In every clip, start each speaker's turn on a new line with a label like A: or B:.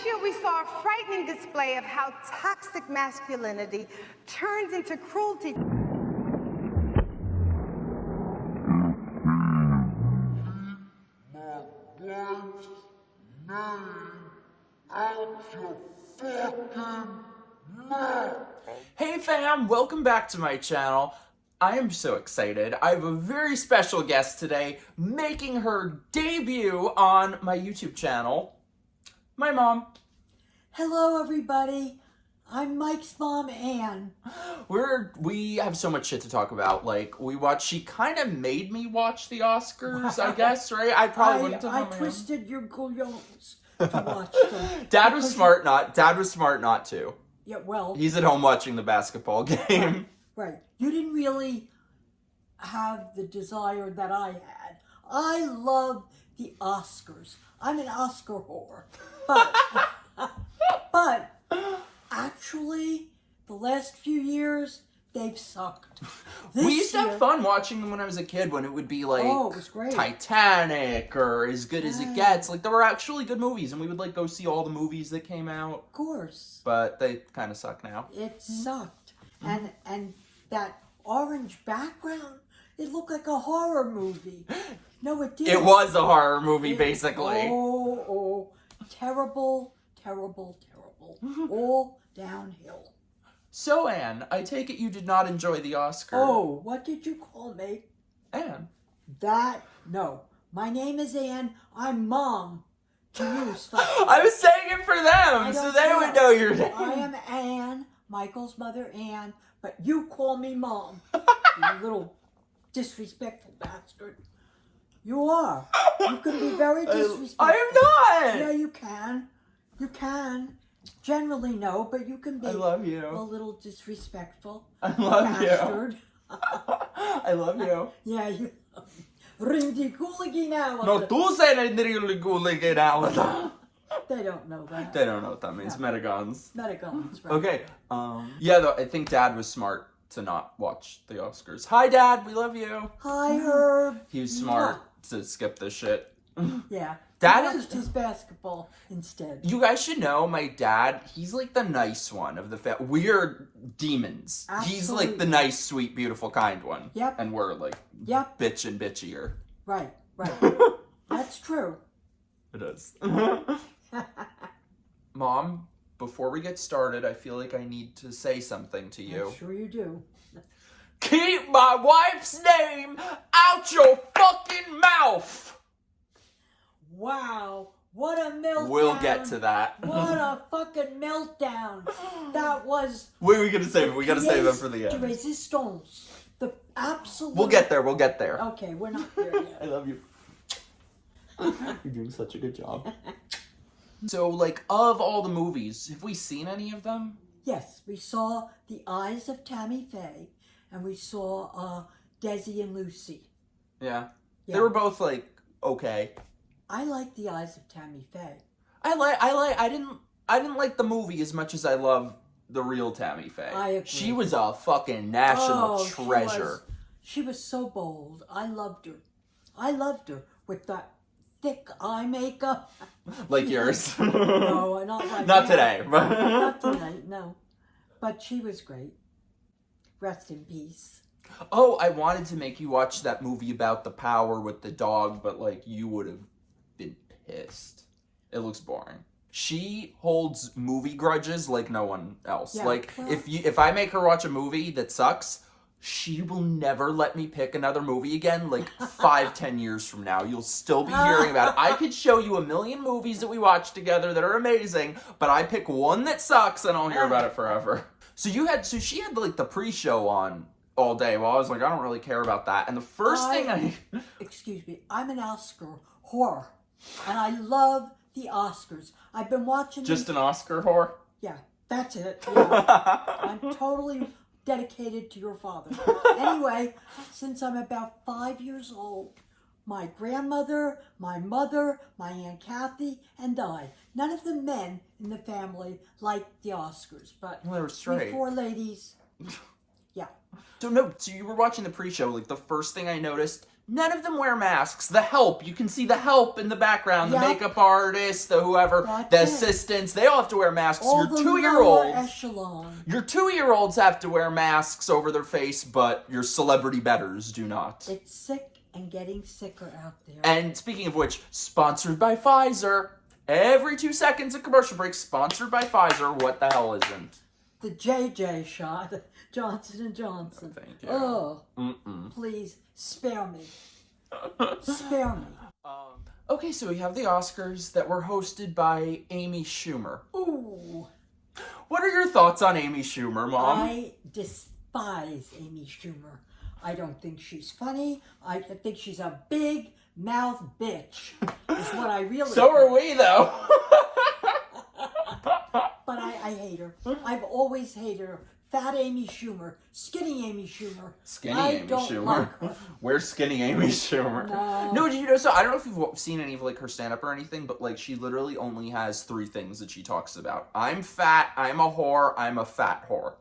A: Last year, we saw a frightening display of how toxic masculinity turns into cruelty.
B: Hey fam, welcome back to my channel. I am so excited. I have a very special guest today making her debut on my YouTube channel. My mom.
C: Hello everybody. I'm Mike's mom, Ann.
B: We have so much shit to talk about. Like, she kind of made me watch the Oscars, I guess, right? I probably wouldn't have.
C: I twisted your guillons to watch them.
B: Dad was smart not to.
C: Yeah, well.
B: He's at home watching the basketball game.
C: Right. You didn't really have the desire that I had. I love the Oscars. I'm an Oscar whore. But actually, the last few years, they've sucked.
B: We used to have fun watching them when I was a kid, when it would be like
C: it was great.
B: Titanic or As Good as It Gets. Like, there were actually good movies, and we would like go see all the movies that came out.
C: Of course.
B: But they kind of suck now.
C: It sucked. And that orange background, it looked like a horror movie. No, it didn't.
B: It was a horror movie, basically.
C: Terrible, terrible, terrible. All downhill.
B: So, Anne, I take it you did not enjoy the Oscar.
C: Oh, what did you call me?
B: Anne.
C: No. My name is Ann. I'm mom to you,
B: I was saying it for them, so they would know your name.
C: I am Ann, Michael's mother, Ann, but you call me mom. You little disrespectful bastard. You are. You can be very disrespectful.
B: I am not!
C: Yeah, you can. You can. Generally, no, but you can be
B: I love you.
C: A little disrespectful.
B: I love
C: bastard.
B: you. I love you.
C: Yeah, you. Rindiculiginawa.
B: No, tu sei rindiculiginawa.
C: They don't know that.
B: They don't know what that means. No. Metagons.
C: Metagons, right.
B: Okay. Yeah, though, I think Dad was smart to not watch the Oscars. Hi, Dad. We love you.
C: Hi, Herb.
B: He was smart to skip this shit.
C: Yeah.
B: Dad
C: watched his basketball instead.
B: You guys should know my dad, he's like the nice one of the family. We're demons.
C: Absolutely.
B: He's like the nice, sweet, beautiful, kind one.
C: Yep.
B: And we're like bitch and bitchier.
C: Right. That's true.
B: It is. Mom, before we get started, I feel like I need to say something to you.
C: I'm sure you do.
B: Keep my wife's name out your fucking mouth!
C: Wow, what a meltdown.
B: We'll get to that.
C: What a fucking meltdown. That was...
B: Wait, we gotta save it. We gotta save it for the end.
C: Resistance. The absolute...
B: We'll get there.
C: Okay, we're not there yet.
B: I love you. You're doing such a good job. So, like, of all the movies, have we seen any of them?
C: Yes, we saw The Eyes of Tammy Faye, and we saw Desi and Lucy.
B: Yeah. They were both, like, okay.
C: I like The Eyes of Tammy Faye.
B: I didn't like the movie as much as I love the real Tammy Faye.
C: I agree.
B: She was a fucking national treasure.
C: She was so bold. I loved her with that thick eye makeup.
B: Like yours.
C: No, not like
B: Not today.
C: Not tonight, no. But she was great. Rest in peace.
B: Oh, I wanted to make you watch that movie about the power with the dog, but like you would have been pissed. It looks boring. She holds movie grudges like no one else.
C: Yeah,
B: like if I make her watch a movie that sucks, she will never let me pick another movie again. Like 5-10 years from now, you'll still be hearing about it. I could show you a million movies that we watch together that are amazing, but I pick one that sucks and I'll hear about it forever. So she had like the pre-show on all day. Well, I was like, I don't really care about that. And the first thing
C: excuse me, I'm an Oscar whore, and I love the Oscars. I've been watching
B: an Oscar whore?
C: Yeah, that's it. Yeah. I'm totally dedicated to your father. Anyway, since I'm about 5 years old, my grandmother, my mother, my Aunt Kathy, and I, none of the men in the family liked the Oscars, but
B: they were straight.
C: we 4 ladies, yeah.
B: So you were watching the pre-show, like the first thing I noticed, None of them wear masks. The help, you can see the help in the background, the makeup artist, the whoever, the assistants, they all have to wear masks.
C: All
B: Your 2-year-olds,
C: echelon.
B: your 2-year-olds have to wear masks over their face, but your celebrity betters do not.
C: It's sick and getting sicker out there.
B: And speaking of which, sponsored by Pfizer. Every 2 seconds a commercial break, sponsored by Pfizer. What the hell isn't?
C: The JJ shot, Johnson & Johnson.
B: Thank you.
C: Oh, please spare me. Spare me.
B: Okay, so we have the Oscars that were hosted by Amy Schumer.
C: Ooh.
B: What are your thoughts on Amy Schumer, Mom?
C: I despise Amy Schumer. I don't think she's funny. I think she's a big mouth bitch. Is what I really
B: So are we, though.
C: But I hate her. I've always hated her. Fat Amy Schumer. Skinny Amy Schumer.
B: Skinny Amy Schumer. Where's Skinny Amy Schumer? No, did you know? So I don't know if you've seen any of like her stand-up or anything, but like she literally only has 3 things that she talks about. I'm fat. I'm a whore. I'm a fat whore.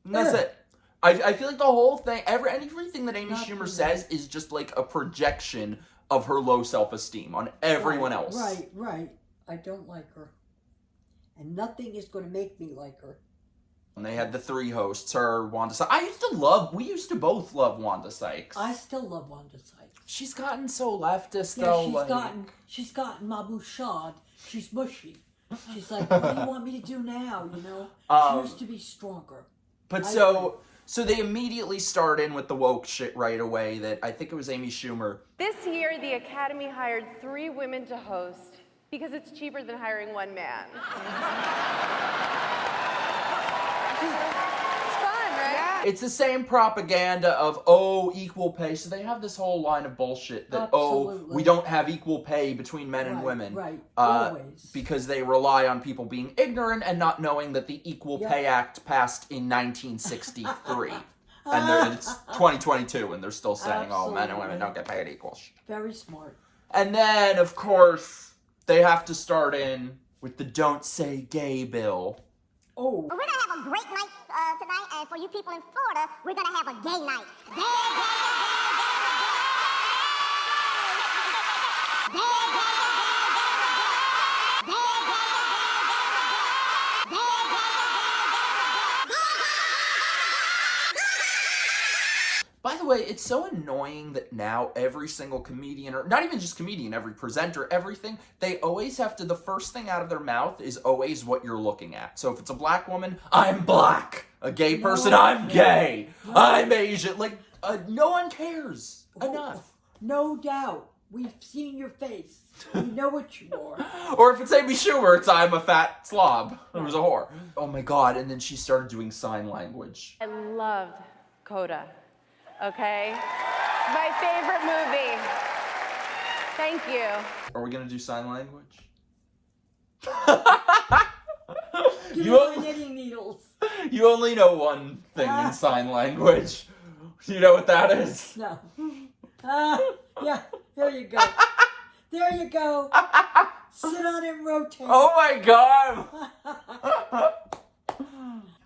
B: And that's it. I feel like the whole thing, everything that Amy Schumer says is just like a projection of her low self-esteem on everyone else.
C: Right. I don't like her. And nothing is going to make me like her.
B: And they had the 3 hosts, her, Wanda Sykes. We used to both love Wanda Sykes.
C: I still love Wanda Sykes.
B: She's gotten so leftist, though.
C: She's gotten mabouchade. She's mushy. She's like, what do you want me to do now, you know? She used to be stronger.
B: But so they immediately start in with the woke shit right away that I think it was Amy Schumer.
D: This year, the Academy hired 3 women to host because it's cheaper than hiring 1 man. It's fun, right?
B: It's the same propaganda of, equal pay. So they have this whole line of bullshit that, we don't have equal pay between men and women.
C: Right, always.
B: Because they rely on people being ignorant and not knowing that the Equal Pay Act passed in 1963. And it's 2022 and they're still saying, men and women don't get paid equal.
C: Very smart.
B: And then, of course, they have to start in with the Don't Say Gay bill.
E: We're going to have a great night tonight, and for you people in Florida, we're going to have a gay night.
B: By the way, it's so annoying that now every single comedian, or not even just comedian, every presenter, everything, they always have to, the first thing out of their mouth is always what you're looking at. So if it's a black woman, I'm black. A gay person, I'm gay. I'm Asian. Like, no one cares enough.
C: No doubt. We've seen your face. We know what you are.
B: Or if it's Amy Schumer, it's I'm a fat slob who's a whore. Oh my God, and then she started doing sign language.
D: I loved Coda. Okay? It's my favorite movie. Thank you.
B: Are we gonna do sign language?
C: Give me my knitting needles.
B: You only know one thing in sign language. Do you know what that is?
C: No. Yeah, there you go. There you go. Sit on it and rotate.
B: Oh my God!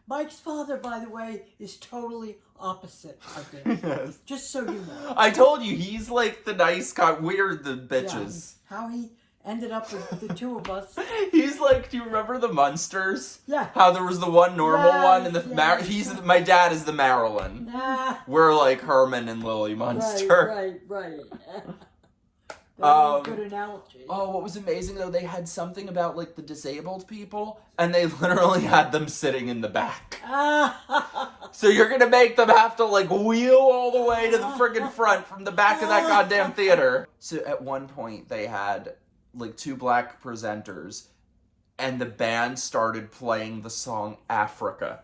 C: Mike's father, by the way, is totally opposite of him.
B: Yes.
C: Just so you know.
B: I told you, he's like the nice guy. We're the bitches.
C: Yeah. How he ended up with the 2 of us.
B: He's like, do you remember the Munsters?
C: Yeah.
B: How there was the one normal one and the my dad is the Marilyn.
C: Nah.
B: We're like Herman and Lily Munster.
C: Right. Good analogy.
B: Oh, what was amazing though, they had something about like the disabled people, and they literally had them sitting in the back. So you're gonna make them have to like wheel all the way to the friggin' front from the back of that goddamn theater. So at one point they had like 2 black presenters, and the band started playing the song Africa.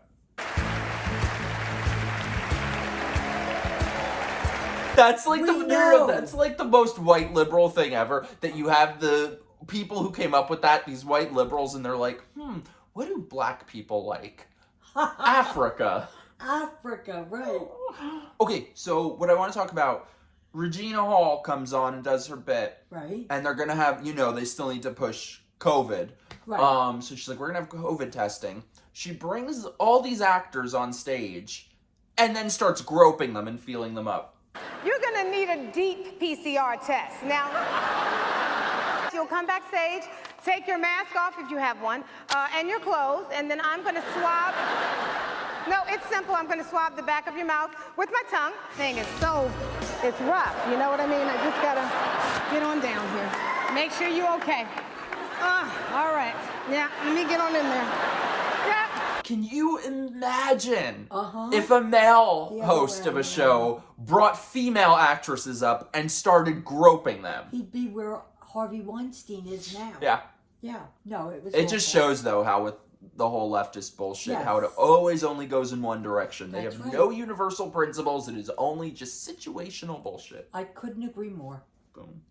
B: That's like that's like the most white liberal thing ever, that you have the people who came up with that, these white liberals, and they're like, what do black people like? Africa.
C: Africa, right.
B: Okay, so what I want to talk about, Regina Hall comes on and does her bit.
C: Right.
B: And they're going to have, they still need to push COVID.
C: Right.
B: So she's like, we're going to have COVID testing. She brings all these actors on stage and then starts groping them and feeling them up.
A: You're gonna need a deep PCR test. Now, you'll come backstage, take your mask off if you have one, and your clothes, and then I'm gonna swab. No, it's simple. I'm gonna swab the back of your mouth with my tongue. Thing is it's rough, you know what I mean? I just gotta get on down here. Make sure you're okay. All right. Yeah, let me get on in there. Yeah.
B: Can you imagine if a male host of a show brought female actresses up and started groping them?
C: He'd be where Harvey Weinstein is now.
B: Yeah.
C: Yeah. No, it was
B: It just
C: awful.
B: shows, though, how with the whole leftist bullshit,
C: Yes.
B: how it always only goes in one direction. They
C: That's
B: have
C: right.
B: no universal principles. It is only just situational bullshit.
C: I couldn't agree more.
B: Boom.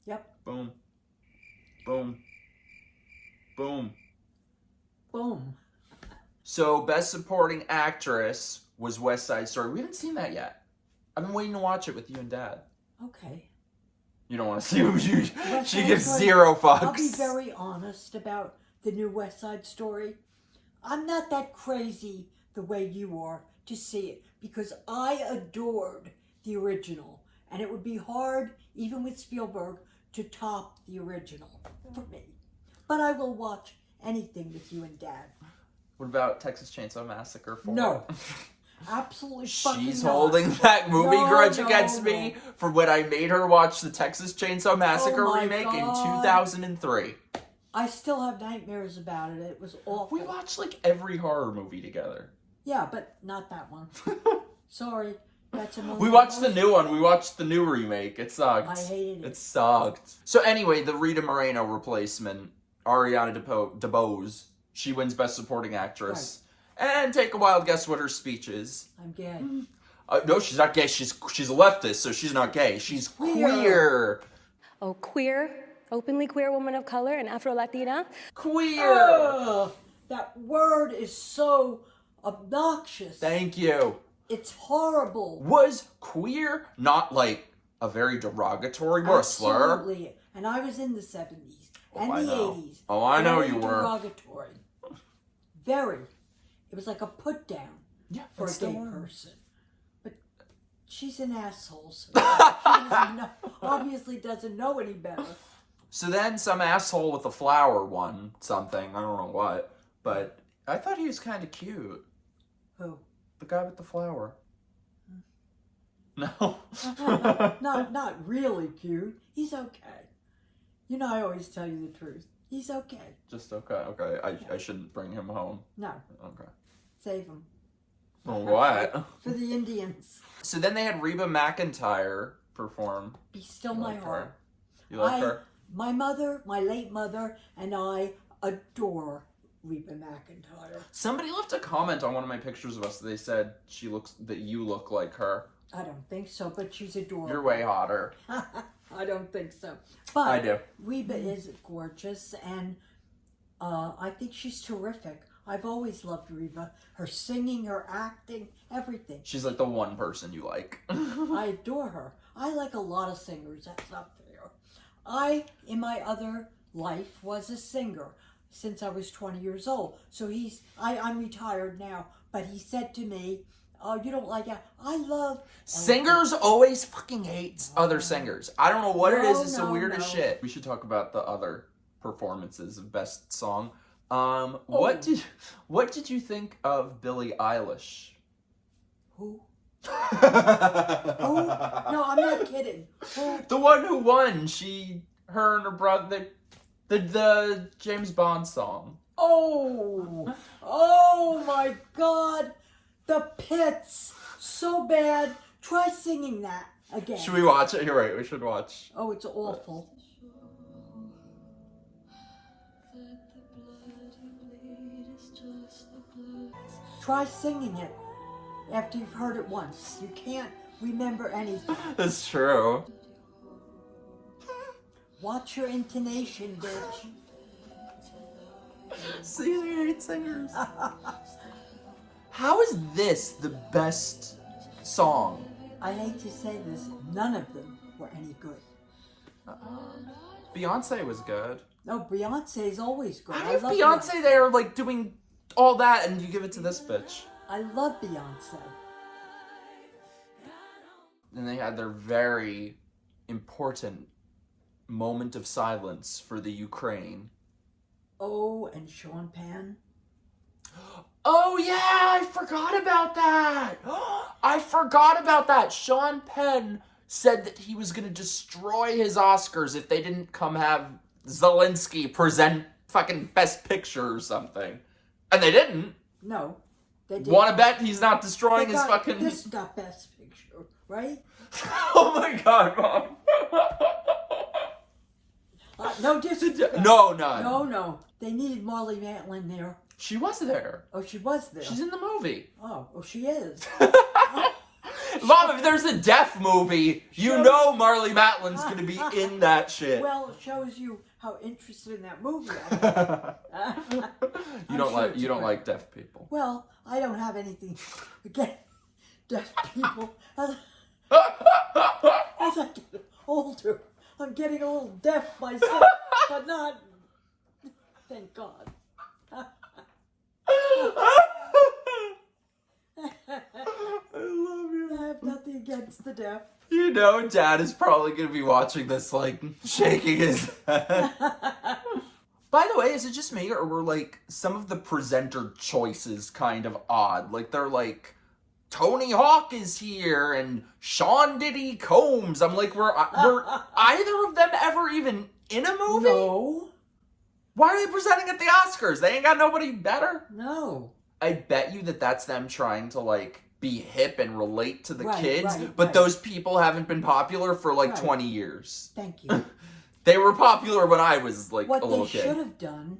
C: Yep.
B: Boom. Boom. Boom.
C: Boom.
B: So, Best Supporting Actress was West Side Story. We haven't seen that yet. I've been waiting to watch it with you and Dad.
C: Okay.
B: You don't want to see who she
C: West Side
B: gives
C: Story,
B: 0 fucks.
C: I'll be very honest about the new West Side Story. I'm not that crazy the way you are to see it because I adored the original. And it would be hard, even with Spielberg, to top the original for me. But I will watch anything with you and Dad.
B: What about Texas Chainsaw Massacre 4?
C: No. Absolutely fucking
B: She's
C: not.
B: holding that movie
C: No,
B: grudge
C: no,
B: against
C: no.
B: me for when I made her watch the Texas Chainsaw Massacre
C: Oh my
B: remake in
C: God.
B: 2003.
C: I still have nightmares about it. It was awful.
B: We watched like every horror movie together.
C: Yeah, but not that one. Sorry. That's a
B: We watched the new one. We watched the new remake. It sucked.
C: I hated it.
B: It sucked. So anyway, the Rita Moreno replacement, Ariana DeBose, she wins Best Supporting Actress. And take a wild guess what her speech is.
C: I'm gay.
B: No, she's not gay. She's a leftist, so she's not gay. She's queer.
F: Oh, queer, openly queer woman of color and Afro-Latina.
B: Queer.
C: Ugh, that word is so obnoxious.
B: Thank you.
C: It's horrible.
B: Was queer not like a very derogatory word, a slur?
C: Absolutely. And I was in the 70s and
B: I
C: the
B: know.
C: 80s.
B: Oh, I know
C: Very
B: you were.
C: derogatory. Very. It was like a put down
B: Yeah,
C: for a
B: that's the
C: gay
B: word.
C: person. But she's an asshole. So she doesn't know, obviously doesn't know any better.
B: So then some asshole with a flower won something. I don't know what. But I thought he was kind of cute.
C: Who?
B: The guy with the flower. No.
C: Not really cute. He's okay. You know, I always tell you the truth. He's okay.
B: Just okay. Okay. I shouldn't bring him home.
C: No,
B: Okay.
C: save him.
B: For what?
C: For the Indians.
B: So then they had Reba McEntire perform.
C: Be still
B: You
C: my
B: like
C: heart.
B: her? You like her?
C: My mother, my late mother, and I adore Reba McEntire.
B: Somebody left a comment on one of my pictures of us. They said that you look like her.
C: I don't think so, but she's adorable.
B: You're way hotter.
C: I don't think so. But
B: I do.
C: Reba is gorgeous, and I think she's terrific. I've always loved Reba. Her singing, her acting, everything.
B: She's like the one person you like.
C: I adore her. I like a lot of singers. That's not fair. I, in my other life, was a singer since I was 20 years old. So I'm retired now, but he said to me, oh, you don't like it? I love...
B: Singers always fucking hate other singers. I don't know what it is. It's the
C: No,
B: weirdest
C: no.
B: shit. We should talk about the other performances of Best Song. What did you think of Billie Eilish?
C: Who? Who? No, I'm not kidding. Who?
B: The one who won. Her and her brother, the James Bond song.
C: Oh! Oh my God! The pits! So bad. Try singing that again.
B: Should we watch it? You're right. We should watch.
C: Oh, it's awful. Try singing it after you've heard it once. You can't remember anything.
B: That's true.
C: Watch your intonation, bitch.
B: See, we hate singers. How is this the best song?
C: I hate to say this, none of them were any good.
B: Beyonce was good.
C: No, Beyonce's always good.
B: How
C: I
B: do
C: love
B: Beyonce there like doing all that and you give it to this bitch?
C: I love Beyonce.
B: And they had their very important moment of silence for the Ukraine.
C: Oh, and Sean Penn.
B: Oh yeah, I forgot about that. I forgot about that. Sean Penn said that he was going to destroy his Oscars if they didn't come have Zelensky present fucking Best Picture or something. And they didn't.
C: No, they didn't.
B: Want to bet he's not destroying his fucking...
C: This got Best Picture, right?
B: Oh my god, Mom.
C: No disrespect.
B: No, none.
C: No. They needed Marley Matlin there.
B: She was there.
C: Oh, she was there.
B: She's in the movie.
C: Oh, she is.
B: Mom, if there's a deaf movie, you know Marley Matlin's gonna be in that shit.
C: Well, it shows you how interested in that movie I am.
B: You don't like deaf people.
C: Well, I don't have anything against deaf people. As I get older, I'm getting a little deaf myself, but not. Thank God.
B: I love you.
C: I have nothing against the deaf.
B: You know Dad is probably going to be watching this, like, shaking his head. By the way, is it just me, or were, like, some of the presenter choices kind of odd? Like, they're like, Tony Hawk is here, and Sean Diddy Combs. I'm like, were either of them ever even in a movie?
C: No.
B: Why are they presenting at the Oscars? They ain't got nobody better?
C: No.
B: I bet you that that's them trying to, like, be hip and relate to the kids,
C: right,
B: but
C: right.
B: those people haven't been popular for, like,
C: Right.
B: 20 years.
C: Thank you.
B: They were popular when I was, like,
C: What
B: a little
C: they
B: kid.
C: should have done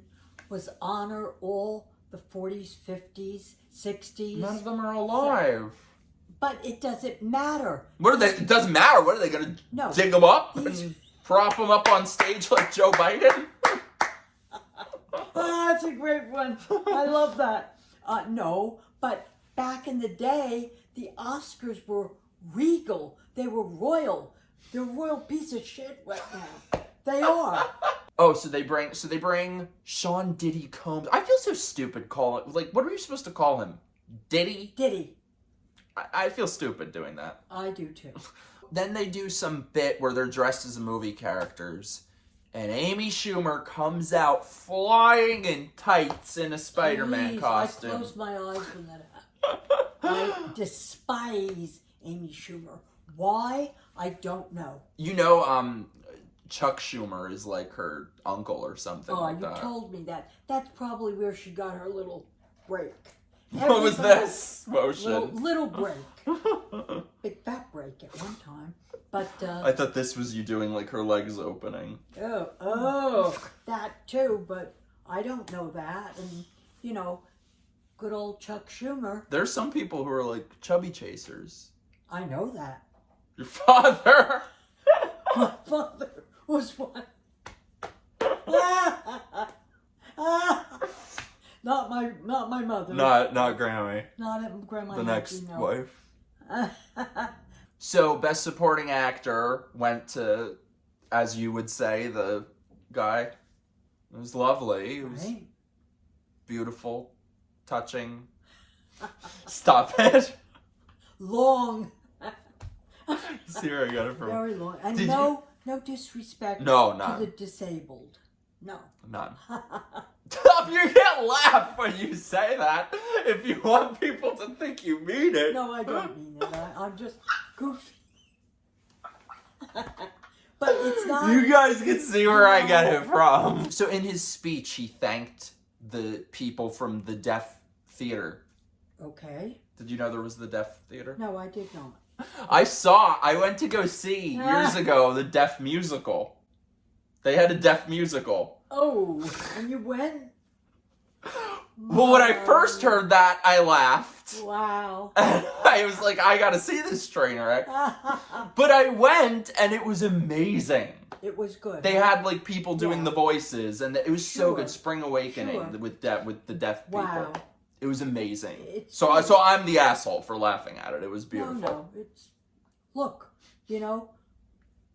C: was honor all the 40s, 50s, 60s.
B: None of them are alive.
C: But it doesn't matter.
B: What are they? It doesn't matter. What are they going to dig them up and prop them up on stage like Joe Biden?
C: Oh, that's a great one. I love that. No, but back in the day, the Oscars were regal. They were royal. They're a royal piece of shit right now. They are.
B: Oh, so they bring Sean Diddy Combs. I feel so stupid calling, like, what are you supposed to call him? Diddy?
C: Diddy.
B: I feel stupid doing that.
C: I do too.
B: Then they do some bit where they're dressed as movie characters, and Amy Schumer comes out flying in tights in a Spider-Man
C: Please,
B: costume.
C: I close my eyes when that happens. I despise Amy Schumer. Why? I don't know.
B: You know, Chuck Schumer is like her uncle or something like
C: You
B: that.
C: told me that. That's probably where she got her little break.
B: What was this motion?
C: Little break. Big fat break at one time. But,
B: I thought this was you doing like her legs opening.
C: Oh, that too, but I don't know that. And, you know, good old Chuck Schumer.
B: There's some people who are like chubby chasers.
C: I know that.
B: Your father!
C: My father was one. Not my mother.
B: Not Grammy.
C: Not Grandma.
B: The next
C: no.
B: wife. So, Best Supporting Actor went to, as you would say, the guy. It was lovely. It was
C: Right.
B: beautiful, touching. Stop it.
C: Long.
B: See where I got it from.
C: Very long. And
B: Did
C: no disrespect
B: No,
C: to
B: none.
C: the disabled. No.
B: None. You can't laugh when you say that if you want people to think you mean it.
C: No, I don't mean it. I'm just goofy. But it's not.
B: You guys can see where I get it from. So in his speech, he thanked the people from the deaf theater.
C: Okay.
B: Did you know there was the deaf theater?
C: No, I did not.
B: I went to go see years ago the deaf musical. They had a deaf musical.
C: Oh, and you went?
B: Well, when I first heard that, I laughed.
C: Wow.
B: I was like, I gotta see this train wreck. But I went, and it was amazing.
C: It was good.
B: They had, like, people doing the voices, and it was so good. Spring Awakening with the deaf people.
C: Wow.
B: It was amazing.
C: It's good.
B: So I'm the asshole for laughing at it. It was beautiful.
C: No, look, you know,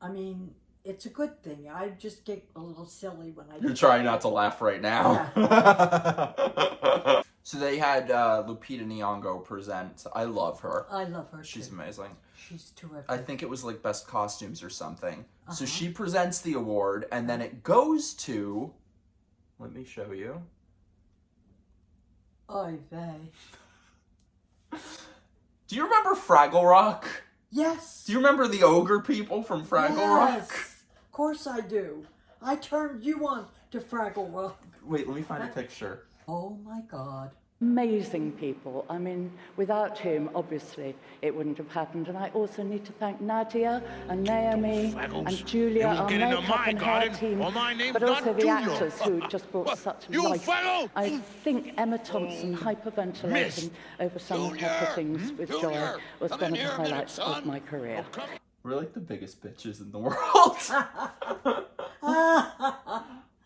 C: I mean, it's a good thing. I just get a little silly when I
B: You're trying not to laugh right now. So they had Lupita Nyong'o present. I love her.
C: I love her.
B: She's
C: too.
B: amazing.
C: She's terrific.
B: I think it was like best costumes or something. So she presents the award, and then it goes to. Let me show you.
C: Oy vey.
B: Do you remember Fraggle Rock?
C: Yes.
B: Do you remember the ogre people from Fraggle Rock?
C: Of course I do. I turned you on to Fraggle Rock.
B: Wait, let me find a picture.
C: Oh my God.
G: Amazing people. I mean, without him, obviously, it wouldn't have happened. And I also need to thank Nadia and Naomi and Julia, our makeup and hair team, but also the actors who just brought such life. I think Emma Thompson hyperventilating over some of her fittings with joy was one of the highlights of my career.
B: We're like the biggest bitches in the world.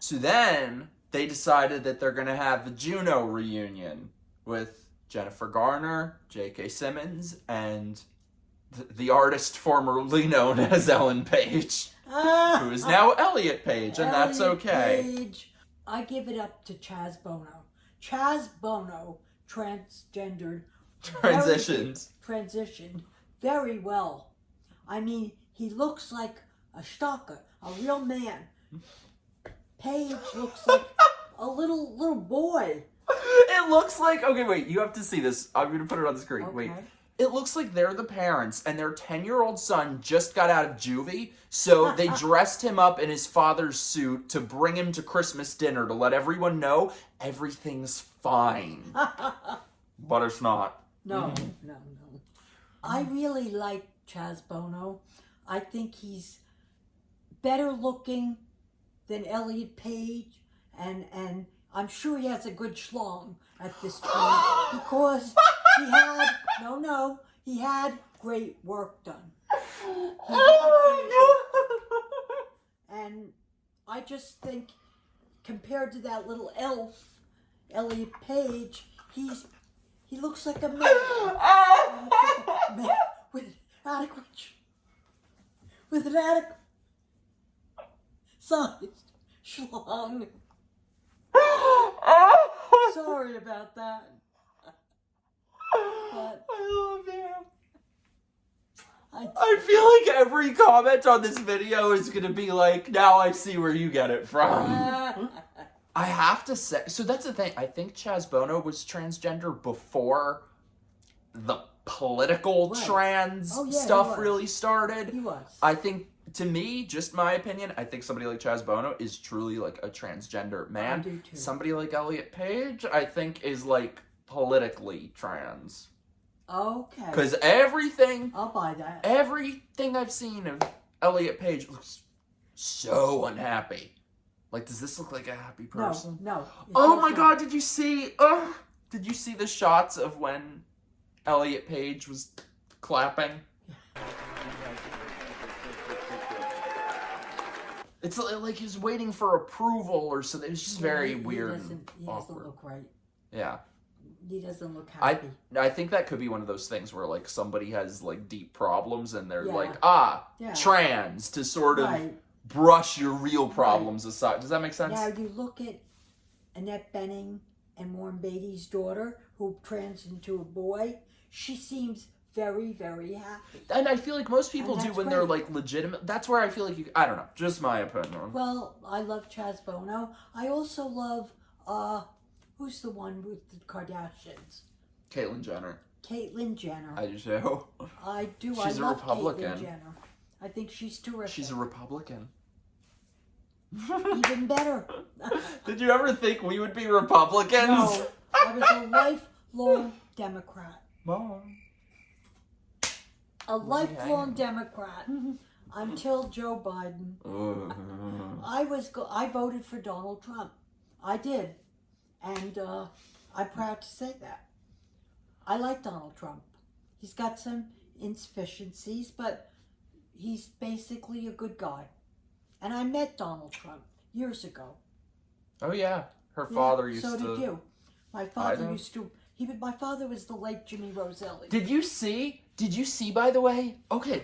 B: So then they decided that they're going to have the Juno reunion with Jennifer Garner, J.K. Simmons, and the artist formerly known as Ellen Page, who is now Elliot Page, and that's okay.
C: Page. I give it up to Chaz Bono. Chaz Bono transitioned very well. I mean, he looks like a stalker, a real man. Paige looks like a little boy.
B: It looks like, okay, wait, you have to see this. I'm going to put it on the screen.
C: Okay.
B: Wait. It looks like they're the parents, and their 10-year-old son just got out of juvie, so they dressed him up in his father's suit to bring him to Christmas dinner to let everyone know everything's fine. But it's not.
C: No. I really like Chaz Bono. I think he's better looking than Elliot Page, and I'm sure he has a good schlong at this point because he had great work done. And I just think compared to that little elf, Elliot Page, he looks like a man. With an adequate sized schlong. Sorry about that. But
B: I love him. I feel like every comment on this video is going to be like, now I see where you get it from. I have to say, so that's the thing. I think Chaz Bono was transgender before the political trans stuff really started.
C: He was.
B: I think, to me, just my opinion, I think somebody like Chaz Bono is truly like a transgender man.
C: I do too.
B: Somebody like Elliot Page, I think, is like politically trans.
C: Okay.
B: Because everything,
C: I'll buy that.
B: everything I've seen of Elliot Page looks so unhappy. Like, does this look like a happy person?
C: No.
B: Oh my God! Did you see? Did you see the shots of when Elliot Page was clapping? It's like he was waiting for approval or something. It was just very weird.
C: He doesn't look right.
B: Yeah.
C: He doesn't look happy.
B: I think that could be one of those things where like somebody has like deep problems and they're like, trans, to sort of brush your real problems aside. Does that make sense?
C: Now you look at Annette Bening and Warren Beatty's daughter, who trans into a boy. She seems very, very happy.
B: And I feel like most people do when they're like legitimate. That's where I feel like I don't know, just my opinion.
C: Well, I love Chaz Bono. I also love, who's the one with the Kardashians?
B: Caitlyn Jenner.
C: Caitlyn Jenner.
B: I do too.
C: I do.
B: She's a
C: love
B: Republican.
C: Caitlyn Jenner. I think she's terrific.
B: She's a Republican.
C: Even better.
B: Did you ever think we would be Republicans?
C: No, I was a lifelong Democrat.
B: Mom.
C: A lifelong Democrat until Joe Biden. I voted for Donald Trump. I did. And I'm proud to say that. I like Donald Trump. He's got some insufficiencies, but he's basically a good guy. And I met Donald Trump years ago.
B: Oh yeah, her father used to.
C: So did you. My father used to. My father was the late Jimmy Roselli.
B: Did you see? By the way? Okay,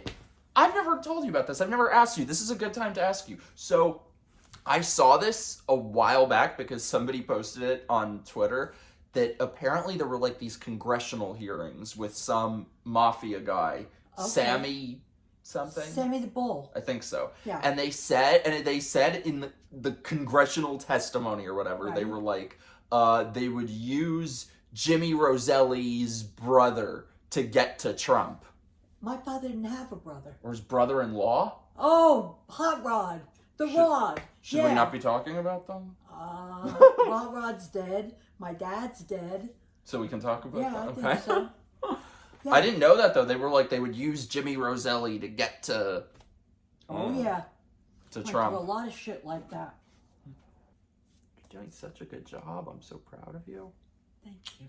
B: I've never told you about this. I've never asked you. This is a good time to ask you. So, I saw this a while back because somebody posted it on Twitter. that apparently there were like these congressional hearings with some mafia guy, Sammy something.
C: Sammy the Bull.
B: I think so.
C: Yeah.
B: And they said in the congressional testimony or whatever,
C: Right.
B: they were like, they would use Jimmy Roselli's brother to get to Trump.
C: My father didn't have a brother.
B: Or his brother-in-law?
C: Oh, Hot Rod. Rod.
B: Should we not be talking about them?
C: Hot Rod's dead. My dad's dead.
B: So we can talk about
C: Yeah,
B: that?
C: I think so. Yeah.
B: I didn't know that, though. They were like, they would use Jimmy Roselli to get to...
C: Oh, yeah.
B: To
C: Went
B: Trump.
C: through a lot of shit like that.
B: You're doing such a good job. I'm so proud of you.
C: Thank you.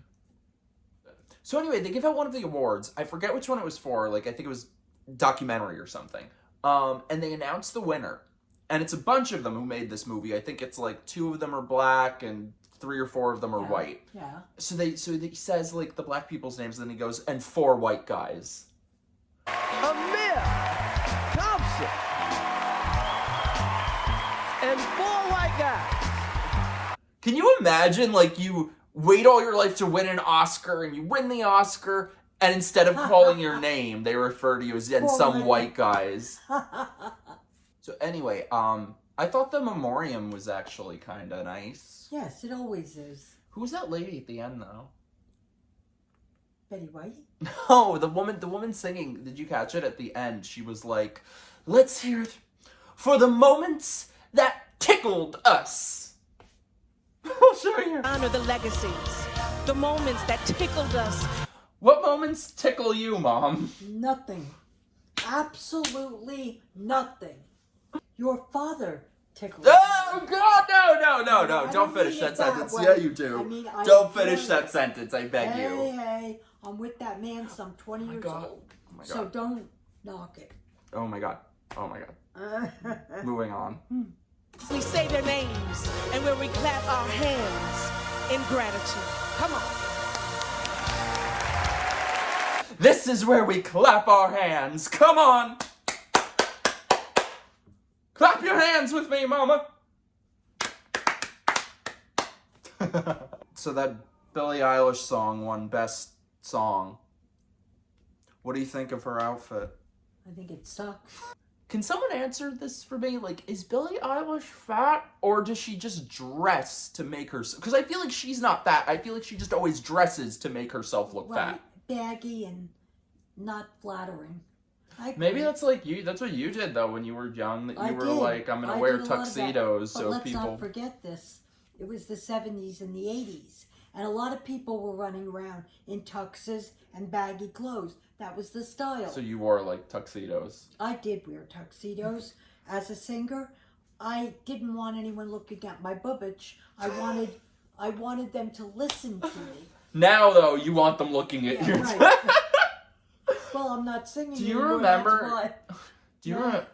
B: So anyway, they give out one of the awards. I forget which one it was for. Like, I think it was documentary or something. And they announced the winner. And it's a bunch of them who made this movie. I think it's like 2 of them are black and 3 or 4 of them are white.
C: Yeah.
B: So he says like the black people's names, and then he goes, and 4 white guys.
H: Amir Thompson and 4 white guys.
B: Can you imagine, like, you wait all your life to win an Oscar, and you win the Oscar, and instead of calling your name, they refer to you as and some white guys. So anyway, I thought the memoriam was actually kind of nice.
C: Yes, it always is.
B: Who was that lady at the end, though?
C: Betty White?
B: No, the woman singing. Did you catch it at the end? She was like, "Let's hear it for the moments that tickled us." I'll show you.
I: Honor the legacies, the moments that tickled us.
B: What moments tickle you, Mom?
C: Nothing. Absolutely nothing. Your father tickled me.
B: Oh, God, no. Don't finish that sentence.
C: way.
B: Yeah, you do.
C: I mean,
B: Don't finish that sentence, I beg you.
C: Hey, I'm with that man some 20 years
B: God.
C: old.
B: Oh, my God.
C: So don't knock it.
B: Oh, my God. Moving on.
I: We say their names, and when we clap our hands in gratitude. Come on.
B: This is where we clap our hands. Come on. Clap your hands with me, Mama. So that Billie Eilish song won Best Song. What do you think of her outfit?
C: I think it sucks.
B: Can someone answer this for me? Like, is Billie Eilish fat, or does she just dress to make her... Because I feel like she's not fat. I feel like she just always dresses to make herself look fat.
C: Baggy and not flattering.
B: Maybe that's like you. That's what you did, though, when you were young. That you were like, I'm going to wear tuxedos so
C: let's
B: people...
C: not forget this. It was the 70s and the 80s. And a lot of people were running around in tuxes and baggy clothes. That was the style.
B: So you wore, like, tuxedos.
C: I did wear tuxedos. As a singer, I didn't want anyone looking at my bubbage. I wanted them to listen to me.
B: Now, though, you want them looking at you.
C: Right. Well, I'm not singing
B: Do you
C: anymore,
B: remember...
C: that's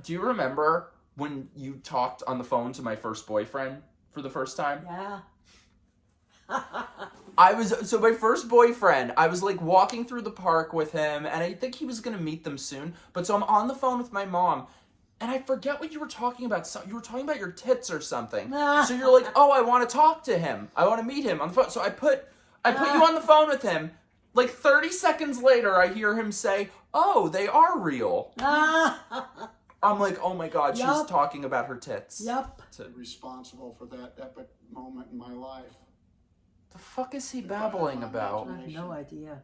B: Do you remember when you talked on the phone to my first boyfriend for the first time?
C: Yeah.
B: So my first boyfriend, I was like walking through the park with him, and I think he was going to meet them soon. But so I'm on the phone with my mom, and I forget what you were talking about. So you were talking about your tits or something. So you're like, oh, I want to talk to him. I want to meet him on the phone. So I put you on the phone with him. Like 30 seconds later, I hear him say, oh, they are real. I'm like, oh my God, she's talking about her tits.
C: Yep.
J: Responsible for that epic moment in my life.
B: The fuck is he babbling about?
C: I have no idea.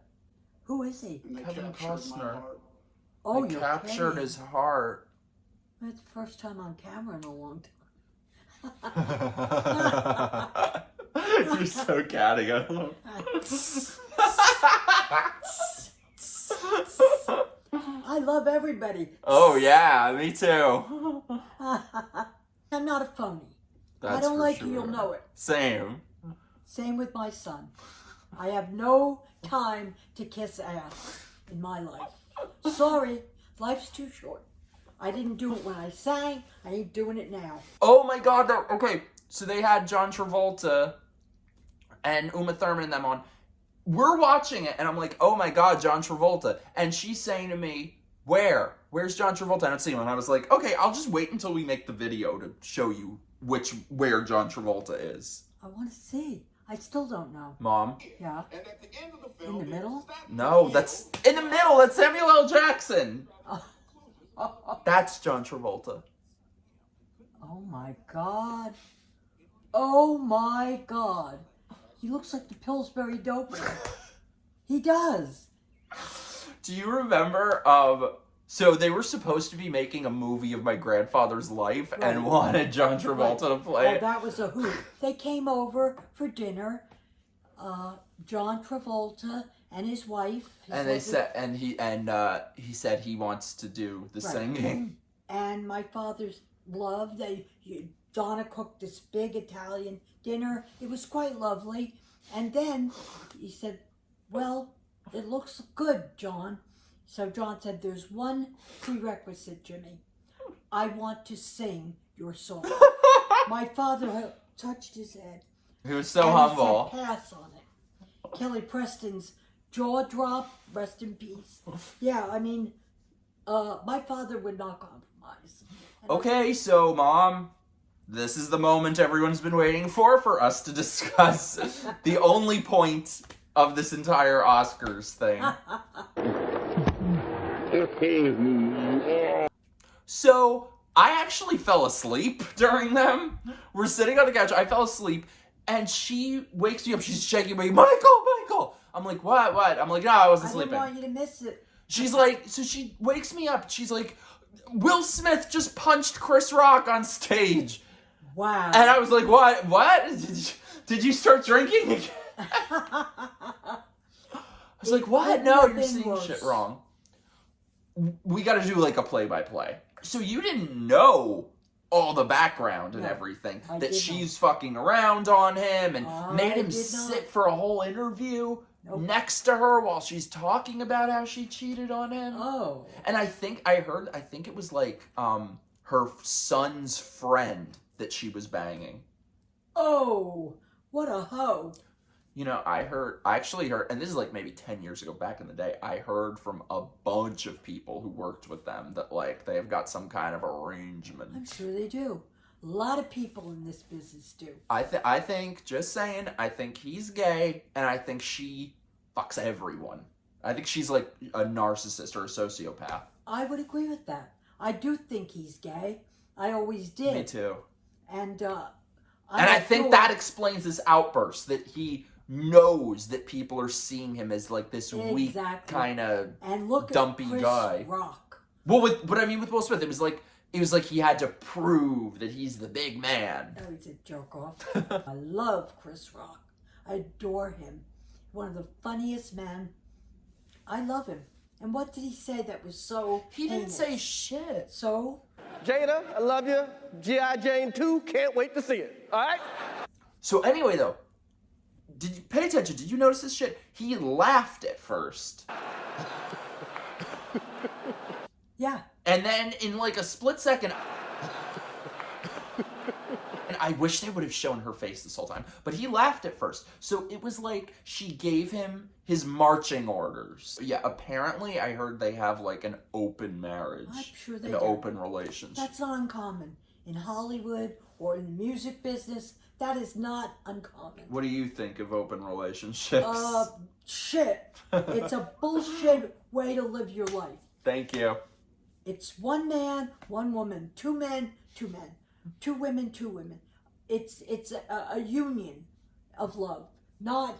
C: Who is he?
B: Kevin Costner.
C: Oh,
B: they
C: you're
B: captured
C: kidding.
B: his heart.
C: That's the first time on camera in a long time.
B: You're so catty.
C: I love everybody.
B: Oh yeah, me too.
C: I'm not a phony.
B: That's
C: I don't like
B: sure.
C: you, you'll know it.
B: Same.
C: Same with my son. I have no time to kiss ass in my life. Sorry, life's too short. I didn't do it when I sang. I ain't doing it now.
B: Oh my God. Okay, so they had John Travolta and Uma Thurman and them on. We're watching it, and I'm like, oh my God, John Travolta. And she's saying to me, where's John Travolta? I don't see him. And I was like, okay, I'll just wait until we make the video to show you where John Travolta is.
C: I want to see. I still don't know.
B: Mom?
C: Yeah.
J: And at the end of the film,
C: In the middle?
B: No, that's in the middle. That's Samuel L. Jackson. That's John Travolta.
C: Oh my God. Oh my God. He looks like the Pillsbury Doughboy. He does.
B: Do you remember, so they were supposed to be making a movie of my grandfather's life and wanted John Travolta to play
C: Oh,
B: it.
C: that was a hoot. They came over for dinner. John Travolta and his wife.
B: And they said, he said he wants to do the singing.
C: And my father's love. Donna cooked this big Italian dinner. It was quite lovely. And then he said, well, it looks good, John. So John said, there's one prerequisite, Jimmy. I want to sing your song. My father touched his head.
B: He was so
C: and
B: humble.
C: He said, pass on it. Kelly Preston's jaw drop, rest in peace. Yeah, I mean, my father would not compromise.
B: Okay, so Mom, this is the moment everyone's been waiting for us to discuss the only point of this entire Oscars thing. So, I actually fell asleep during them. We're sitting on the couch, I fell asleep, and she wakes me up, she's shaking me, Michael! I'm like, what? I'm like, no, I wasn't sleeping.
C: I didn't want you to miss it.
B: She's like, so she wakes me up, she's like, Will Smith just punched Chris Rock on stage.
C: Wow.
B: And I was like, what? Did you start drinking again? I was like, what? No, you're seeing shit wrong. We got to do like a play-by-play. So you didn't know all the background and everything. That she's fucking around on him and made him sit for a whole interview next to her while she's talking about how she cheated on him.
C: Oh.
B: And I think it was like her son's friend that she was banging.
C: Oh, what a hoe.
B: You know, I actually heard, and this is like maybe 10 years ago back in the day, I heard from a bunch of people who worked with them that like they have got some kind of arrangement.
C: I'm sure they do. A lot of people in this business do.
B: I think, just saying, I think he's gay, and I think she fucks everyone. I think she's like a narcissist or a sociopath.
C: I would agree with that. I do think he's gay. I always did.
B: Me too.
C: And
B: I think that explains this outburst, that he knows that people are seeing him as like this weak kind of dumpy guy.
C: Rock.
B: Well, but I mean with Will Smith, it was like he had to prove that he's the big man.
C: Oh, he's a jerk off. I love Chris Rock. I adore him. One of the funniest men. I love him. And what did he say that was so
B: He didn't say shit.
C: So?
H: Jada, I love you. G.I. Jane 2, can't wait to see it. All right?
B: So anyway, though, did you pay attention? Did you notice this shit? He laughed at first.
C: Yeah.
B: And then in like a split second, and I wish they would have shown her face this whole time, but he laughed at first. So it was like she gave him his marching orders. Yeah, apparently I heard they have like an open marriage.
C: I'm sure they
B: do.
C: do.
B: Open relationship.
C: That's not uncommon. In Hollywood or in the music business, that is not uncommon.
B: What do you think of open relationships?
C: Shit. It's a bullshit way to live your life.
B: Thank you.
C: It's one man, one woman, two men, two men, two women, two women. It's a union of love, not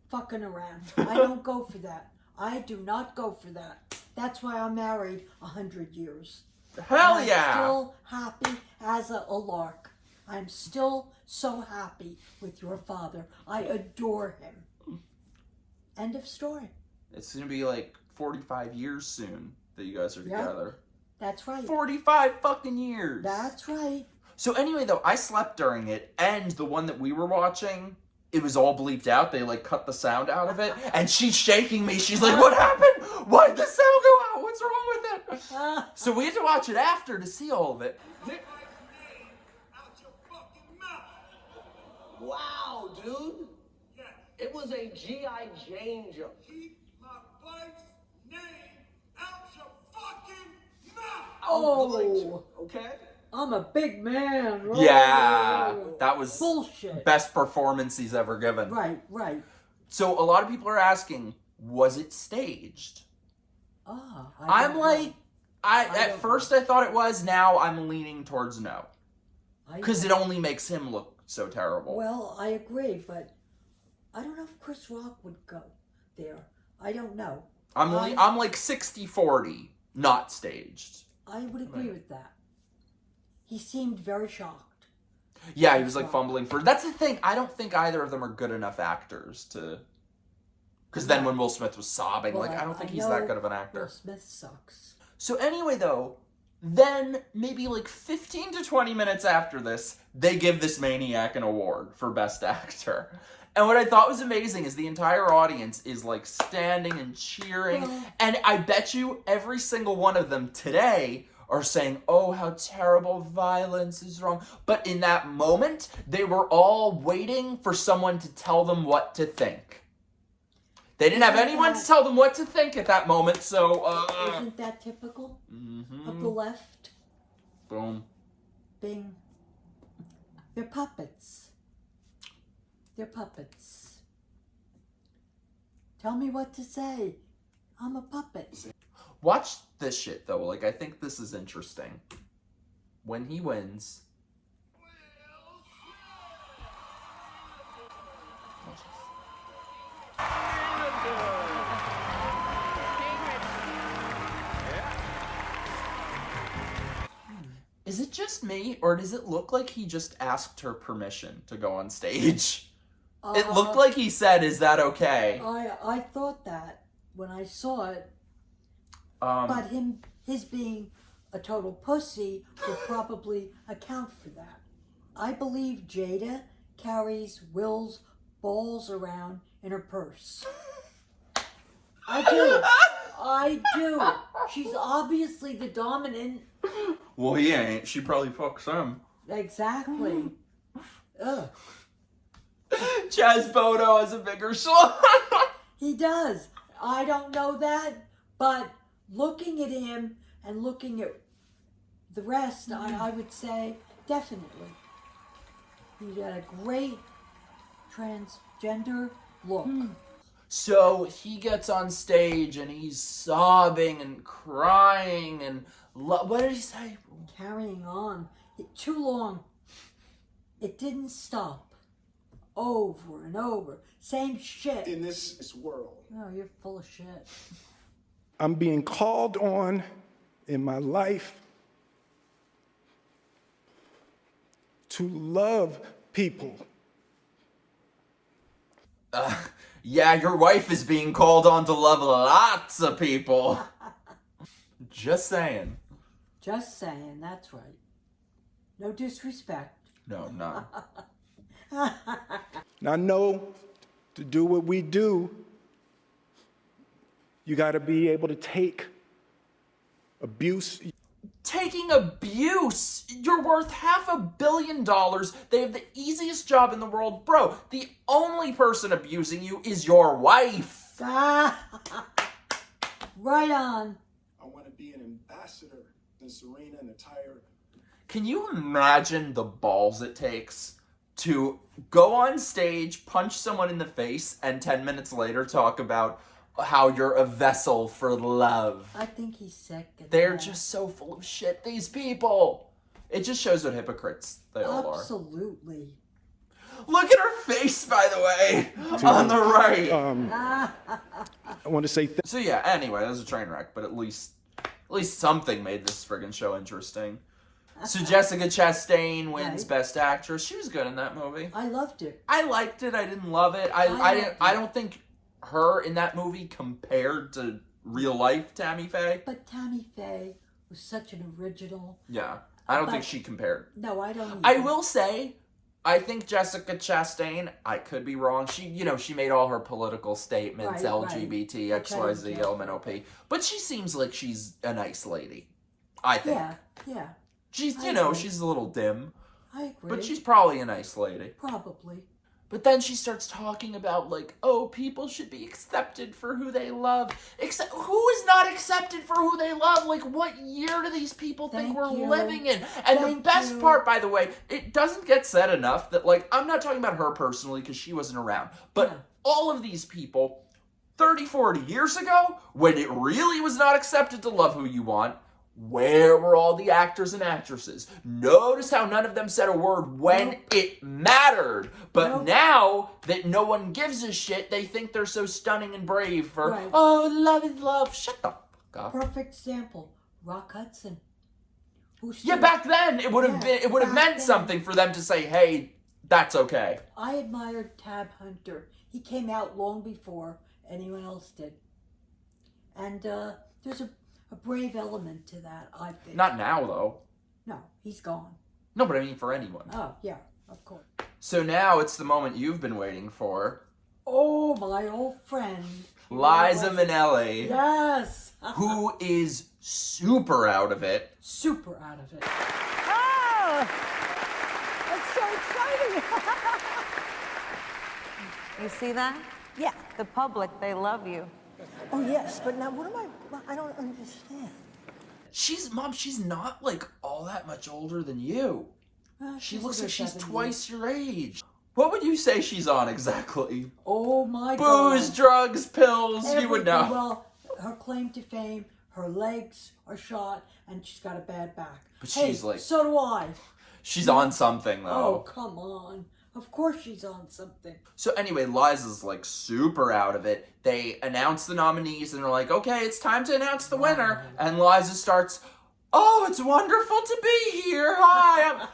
C: fucking around. I don't go for that. I do not go for that. That's why I'm married 100 years.
B: Hell
C: and
B: yeah!
C: I'm still happy as a lark. I'm still so happy with your father. I adore him. End of story.
B: It's gonna be like 45 years soon that you guys are together.
C: That's right.
B: 45 fucking years.
C: That's right.
B: So anyway, though, I slept during it, and the one that we were watching, it was all bleeped out. They, like, cut the sound out of it, and she's shaking me. She's like, what happened? Why did the sound go out? What's wrong with it? So we had to watch it after to see all of it.
H: Wow, dude. It was a G.I. Jane joke.
J: Keep my wife's name out your fucking mouth.
C: Oh.
H: Okay?
C: I'm a big man.
B: Yeah, that was
C: bullshit.
B: Best performance he's ever given.
C: Right.
B: So a lot of people are asking, was it staged? At first I thought it was. Now I'm leaning towards no, because it only makes him look so terrible.
C: Well, I agree, but I don't know if Chris Rock would go there. I don't know.
B: I'm like 60-40, not staged.
C: I would agree with that. He seemed very shocked.
B: Yeah, he was like fumbling for. That's the thing. I don't think either of them are good enough actors to. Because then when Will Smith was sobbing,
C: Well,
B: I don't think he's that good of an actor.
C: Will Smith sucks.
B: So anyway, though, then maybe like 15 to 20 minutes after this, they give this maniac an award for Best Actor. And what I thought was amazing is the entire audience is like standing and cheering. And I bet you every single one of them today are saying, oh, how terrible, violence is wrong. But in that moment, they were all waiting for someone to tell them what to think. They didn't have anyone to tell them what to think at that moment, so...
C: Isn't that typical of the left?
B: Boom.
C: Bing. They're puppets. They're puppets. Tell me what to say. I'm a puppet.
B: Watch this shit, though. I think this is interesting. When he wins... Is it just me, or does it look like he just asked her permission to go on stage? It looked like he said, is that okay?
C: I thought that when I saw it. But his being a total pussy would probably account for that. I believe Jada carries Will's balls around in her purse. I do. She's obviously the dominant.
B: Well, he ain't. She probably fucks him.
C: Exactly. Ugh.
B: Chaz Bono has a bigger slot.
C: He does. I don't know that, but looking at him and looking at the rest, I would say definitely. He got a great transgender look.
B: So he gets on stage and he's sobbing and crying and what did he say?
C: Carrying on. Too long. It didn't stop. Over and over. Same shit.
J: In this world.
C: Oh, you're full of shit.
K: I'm being called on in my life to love people.
B: Yeah, your wife is being called on to love lots of people. Just saying.
C: Just saying, that's right. No disrespect.
B: No, none.
K: Now, I know to do what we do, you got to be able to take abuse.
B: Taking abuse? You're worth $500 million. They have the easiest job in the world. Bro, the only person abusing you is your wife.
C: Right on.
J: I want to be an ambassador in this arena and attire.
B: Can you imagine the balls it takes to go on stage, punch someone in the face, and 10 minutes later talk about how you're a vessel for love?
C: I think he's sick.
B: They're just so full of shit, these people. It just shows what hypocrites they all are.
C: Absolutely.
B: Look at her face, by the way, on the right.
K: I want to say...
B: So yeah, anyway, that was a train wreck, but at least something made this friggin' show interesting. So Jessica Chastain wins Best Actress. She was good in that movie.
C: I loved it.
B: I liked it. I didn't love it. I don't think her in that movie compared to real life Tammy Faye.
C: But Tammy Faye was such an original.
B: Yeah. I don't think she compared.
C: No, I don't either.
B: I will say, I think Jessica Chastain, I could be wrong. She made all her political statements, LGBT, XYZ, LMNOP. But she seems like she's a nice lady. I think.
C: Yeah.
B: She's, she's a little dim.
C: I agree.
B: But she's probably a nice lady.
C: Probably.
B: But then she starts talking about, like, oh, people should be accepted for who they love. Who is not accepted for who they love? Like, what year do these people think we're living in? And the best part, by the way, it doesn't get said enough that, like, I'm not talking about her personally because she wasn't around. But all of these people, 30, 40 years ago, when it really was not accepted to love who you want, where were all the actors and actresses? Notice how none of them said a word when it mattered. But now that no one gives a shit, they think they're so stunning and brave for, oh, love is love. Shut the fuck up.
C: Perfect example, Rock Hudson.
B: Yeah, back then it would have meant something for them to say, hey, that's okay.
C: I admired Tab Hunter. He came out long before anyone else did. And there's a brave element to that, I think.
B: Not now, though.
C: No, he's gone.
B: No, but I mean for anyone.
C: Oh, yeah, of course.
B: So now it's the moment you've been waiting for.
C: Oh, my old friend.
B: Liza Minnelli.
C: Yes.
B: Who is super out of it.
C: Super out of it.
L: Oh! That's so exciting!
M: You see that?
L: Yeah.
M: The public, they love you.
L: Oh, yes, but now what am I don't understand.
B: Mom, she's not, like, all that much older than you. She looks like she's twice your age. What would you say she's on exactly?
C: Oh, my God.
B: Booze, drugs, pills, you would know.
C: Well, her claim to fame, her legs are shot, and she's got a bad back.
B: But she's like...
C: so do I.
B: She's on something, though.
C: Oh, come on. Of course she's on something.
B: So anyway, Liza's like super out of it. They announce the nominees and they're like, okay, it's time to announce the winner. And Liza starts, oh, it's wonderful to be here. Hi.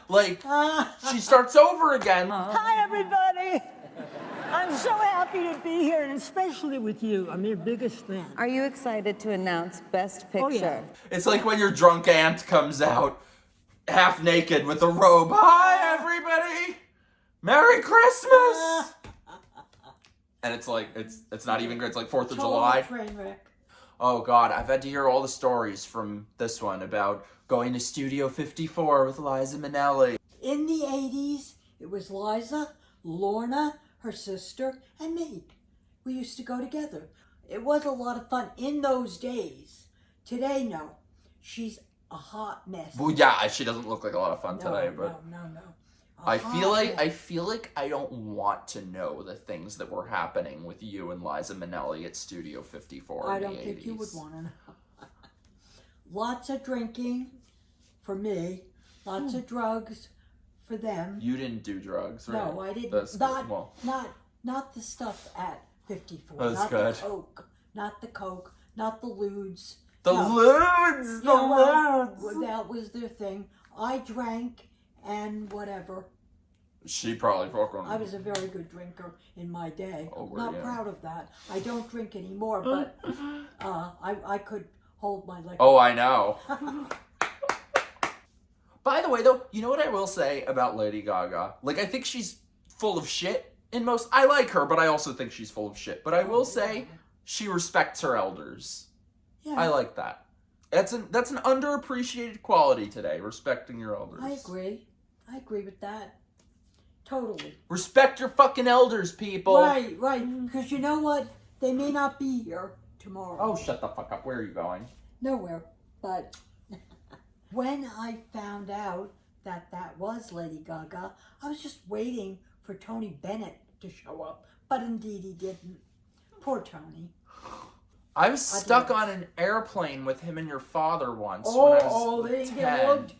B: She starts over again.
L: Hi, everybody. I'm so happy to be here, and especially with you. I'm your biggest fan.
M: Are you excited to announce Best Picture?
L: Oh, yeah.
B: It's like when your drunk aunt comes out half naked with a robe. Hi, everybody. Merry Christmas! And it's like, it's not even good. It's like 4th of July.
C: Train wreck.
B: Oh, God. I've had to hear all the stories from this one about going to Studio 54 with Liza Minnelli.
C: In the 80s, it was Liza, Lorna, her sister, and me. We used to go together. It was a lot of fun in those days. Today, no. She's a hot mess.
B: Well, yeah, she doesn't look like a lot of fun today, but...
C: No.
B: I feel like I don't want to know the things that were happening with you and Liza Minnelli at Studio 54
C: I
B: in the
C: don't
B: 80s.
C: think you would want to know. Lots of drinking for me. Lots of drugs for them.
B: You didn't do drugs, right?
C: No, I didn't.
B: That's
C: Not the stuff at 54.
B: That's
C: not
B: good.
C: The coke. Not the coke. Not the lewds.
B: Lewds! The lewds!
C: Well, that was their thing. I drank and whatever.
B: She probably fucking...
C: I was a very good drinker in my day.
B: Oh,
C: Not proud of that. I don't drink anymore, but I could hold my liquor.
B: Oh, I know. By the way, though, you know what I will say about Lady Gaga? Like, I think she's full of shit in most... I like her, but I also think she's full of shit. But I will say she respects her elders. Yeah. I like that. That's an underappreciated quality today, respecting your elders.
C: I agree with that. Totally.
B: Respect your fucking elders, people.
C: Right. Because you know what? They may not be here tomorrow.
B: Oh, shut the fuck up. Where are you going?
C: Nowhere. But when I found out that was Lady Gaga, I was just waiting for Tony Bennett to show up. But indeed he didn't. Poor Tony.
B: I was stuck on an airplane with him and your father once when I was
C: they
B: 10.
C: get looked.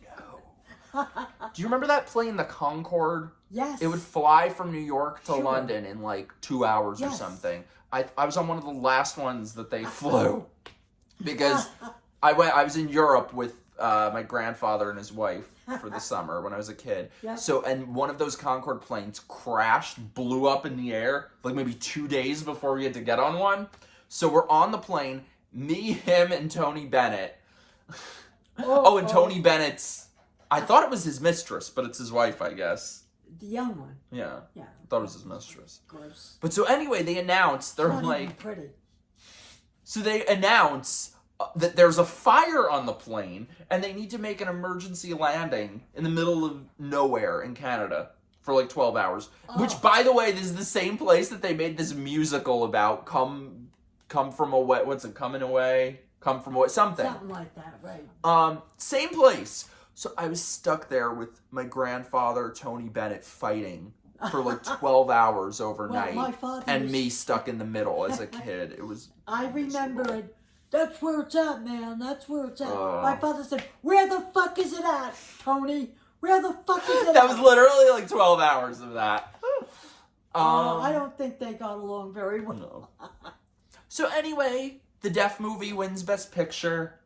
B: Do you remember that plane, the Concorde?
C: Yes.
B: It would fly from New York to London in like 2 hours or something. I was on one of the last ones that they flew because I was in Europe with my grandfather and his wife for the summer when I was a kid. Yep. So, and one of those Concorde planes crashed, blew up in the air, like maybe 2 days before we had to get on one. So we're on the plane, me, him, and Tony Bennett. And Tony Bennett's, I thought it was his mistress, but it's his wife, I guess.
C: The young one.
B: Yeah.
C: Yeah.
B: I thought it was his mistress.
C: Gross.
B: But so anyway, they announced, they're
C: Not
B: like...
C: even pretty.
B: So they announce that there's a fire on the plane, and they need to make an emergency landing in the middle of nowhere in Canada. for like 12 hours. Which, by the way, this is the same place that they made this musical about. Come from away. What's it? Coming away. Come from away. Something
C: like that, right?
B: Same place. So I was stuck there with my grandfather, Tony Bennett, fighting for like 12 hours overnight.
C: Well, my father
B: and
C: was...
B: me stuck in the middle as a kid. It was...
C: I remember it. That's where it's at, man. That's where it's at. My father said, where the fuck is it at, Tony? Where the fuck is it
B: That
C: at?
B: was literally like 12 hours of that.
C: I don't think they got along very well.
B: No. So anyway, the Deaf movie wins Best Picture.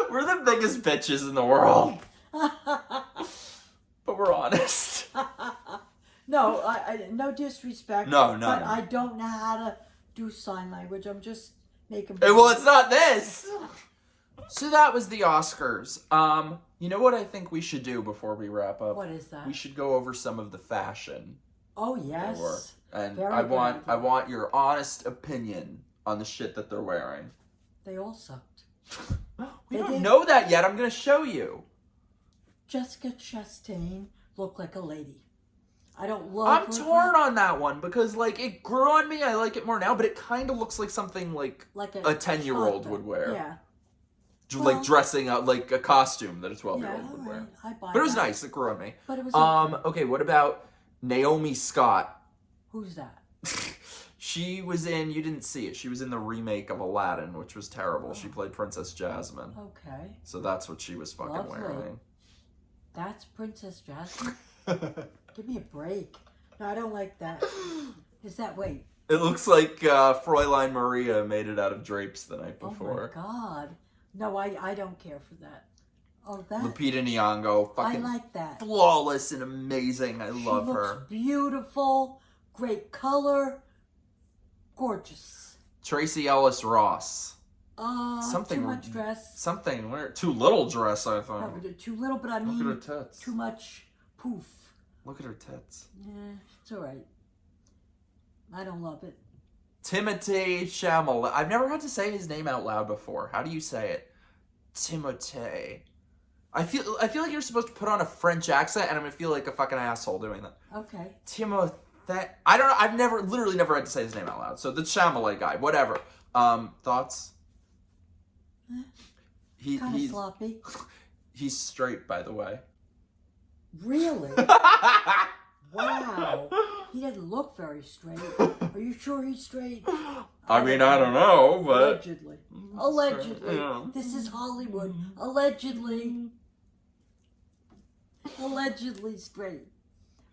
B: We're the biggest bitches in the world. But we're honest.
C: No, I no disrespect.
B: No.
C: But I don't know how to do sign language. I'm just making...
B: Well, it's not this. So that was the Oscars. You know what I think we should do before we wrap up?
C: What is that?
B: We should go over some of the fashion.
C: Oh, yes.
B: And
C: Very
B: I
C: good idea.
B: want your honest opinion on the shit that they're wearing.
C: They all sucked.
B: We don't know that yet. I'm going to show you.
C: Jessica Chastain looked like a lady. I don't love
B: I'm torn on that one because, like, it grew on me. I like it more now, but it kind of looks like something like a 10-year-old would wear.
C: Yeah.
B: Like dressing up like a costume that a 12-year-old would wear. But it was nice. It grew on me.
C: But it was
B: okay, what about Naomi Scott?
C: Who's that?
B: She was in, you didn't see it, she was in the remake of Aladdin, which was terrible. She played Princess Jasmine.
C: Okay.
B: So that's what she was fucking wearing.
C: That's Princess Jasmine? Give me a break. No, I don't like that. Is that, wait.
B: It looks like Fräulein Maria made it out of drapes the night before.
C: Oh my God. No, I don't care for that. Oh, that.
B: Lupita Nyong'o, fucking
C: I like that.
B: Flawless and amazing. I love
C: she
B: her.
C: Looks beautiful, great color, gorgeous.
B: Tracy Ellis Ross.
C: Too much dress.
B: Something too little dress, I thought.
C: No, too little, but I mean,
B: look at her tits.
C: Too much poof.
B: Look at her tits.
C: Yeah, it's all right. I don't love it.
B: Timothée Chalamet. I've never had to say his name out loud before. How do you say it? Timothée. I feel like you're supposed to put on a French accent, and I'm gonna feel like a fucking asshole doing that.
C: Okay.
B: Timothée. I don't know. I've literally never had to say his name out loud. So the Chalamet guy, whatever. Thoughts?
C: Kind of sloppy.
B: He's straight, by the way.
C: Really? Wow. He doesn't look very straight. Are you sure he's straight?
B: I mean, I don't know, but...
C: Allegedly.
B: Yeah.
C: This is Hollywood. Allegedly. Allegedly straight.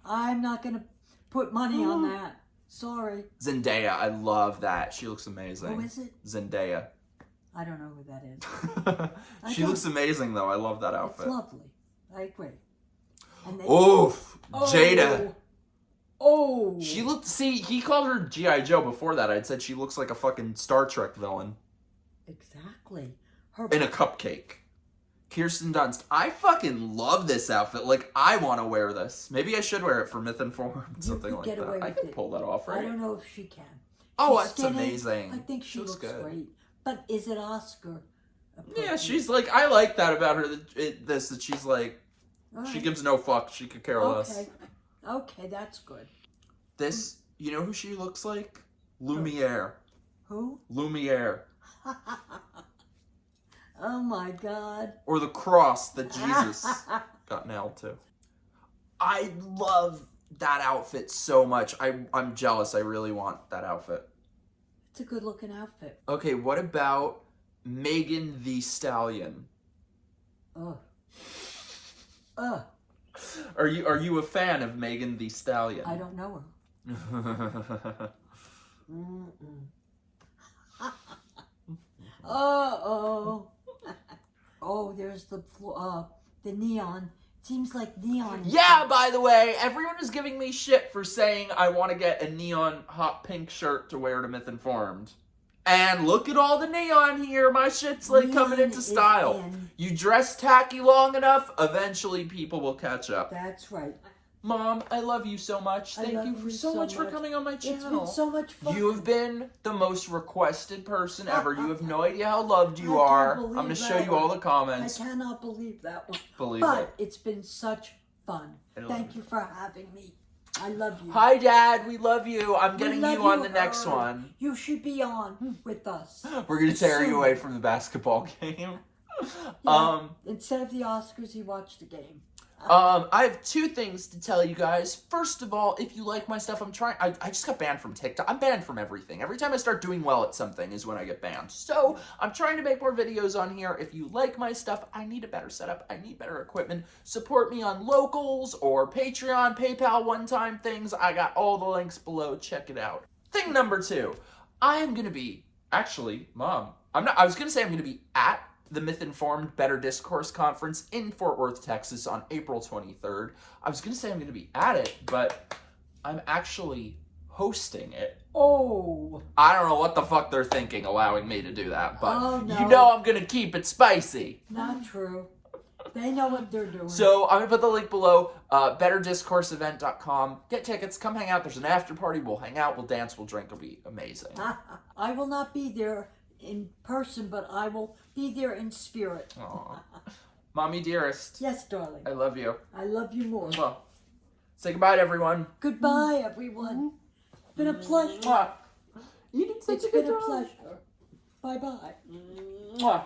C: I'm not going to put money on that. Sorry.
B: Zendaya, I love that. She looks amazing.
C: Who is it?
B: Zendaya.
C: I don't know who that is.
B: She looks amazing, though. I love that outfit.
C: It's lovely. I agree.
B: Jada.
C: Oh.
B: She looked, he called her G.I. Joe before that. I'd said she looks like a fucking Star Trek villain.
C: Exactly.
B: In a cupcake. Kirsten Dunst. I fucking love this outfit. Like, I want to wear this. Maybe I should wear it for Myth Informed. Something like that. I can pull that off, right?
C: I don't know if she can.
B: Oh,
C: She's
B: that's
C: skinny.
B: amazing.
C: I think she looks
B: good.
C: great. But is it Oscar?
B: Yeah, she's like, I like that about her. That she's like, she gives no fuck. She could care less.
C: Okay, that's good.
B: This, you know who she looks like? Lumiere.
C: Who?
B: Lumiere.
C: Oh my God.
B: Or the cross that Jesus got nailed to. I love that outfit so much. I'm jealous. I really want that outfit.
C: It's a good looking outfit.
B: Okay, what about Megan Thee Stallion? Are you a fan of Megan Thee Stallion?
C: I don't know her. Oh, there's the neon. Seems like neon.
B: Yeah, by the way, everyone is giving me shit for saying I want to get a neon hot pink shirt to wear to Myth Informed. And look at all the neon here. My shit's like coming into style. You dress tacky long enough, eventually people will catch up.
C: That's right.
B: Mom, I love you so much. Thank you for so much for coming on my channel.
C: It's been so much fun.
B: You have been the most requested person ever. You have no idea how loved you are. I'm going to show you all the comments.
C: I cannot believe that one.
B: Believe
C: but
B: it.
C: It's been such fun. Thank you for having me. I love you.
B: Hi, Dad. We love you. I'm getting you on the next one.
C: You should be on with us.
B: We're going to tear you away from the basketball game.
C: Yeah, instead of the Oscars, he watched the game.
B: I have two things to tell you guys. First of all, if you like my stuff, I just got banned from TikTok. I'm banned from everything. Every time I start doing well at something is when I get banned. So, I'm trying to make more videos on here. If you like my stuff, I need a better setup. I need better equipment. Support me on Locals or Patreon, PayPal, one-time things. I got all the links below. Check it out. Thing number 2. I am going to be... Actually, Mom, I was going to say I'm going to be at the Myth Informed Better Discourse Conference in Fort Worth, Texas on April 23rd. I was going to say I'm going to be at it, but I'm actually hosting it.
C: Oh.
B: I don't know what the fuck they're thinking allowing me to do that, but you know I'm going to keep it spicy.
C: Not true. They know what they're doing.
B: So I'm going to put the link below, betterdiscourseevent.com. Get tickets, come hang out. There's an after party. We'll hang out, we'll dance, we'll drink. It'll be amazing.
C: I will not be there in person, but I will be there in spirit.
B: Aww. Mommy dearest.
C: Yes, darling.
B: I love you.
C: I love you more.
B: Well, say goodbye to everyone.
C: Goodbye, everyone. It's been a pleasure.
B: You did such
C: it's
B: a good
C: been
B: job.
C: a pleasure. Bye-bye.
B: Mwah.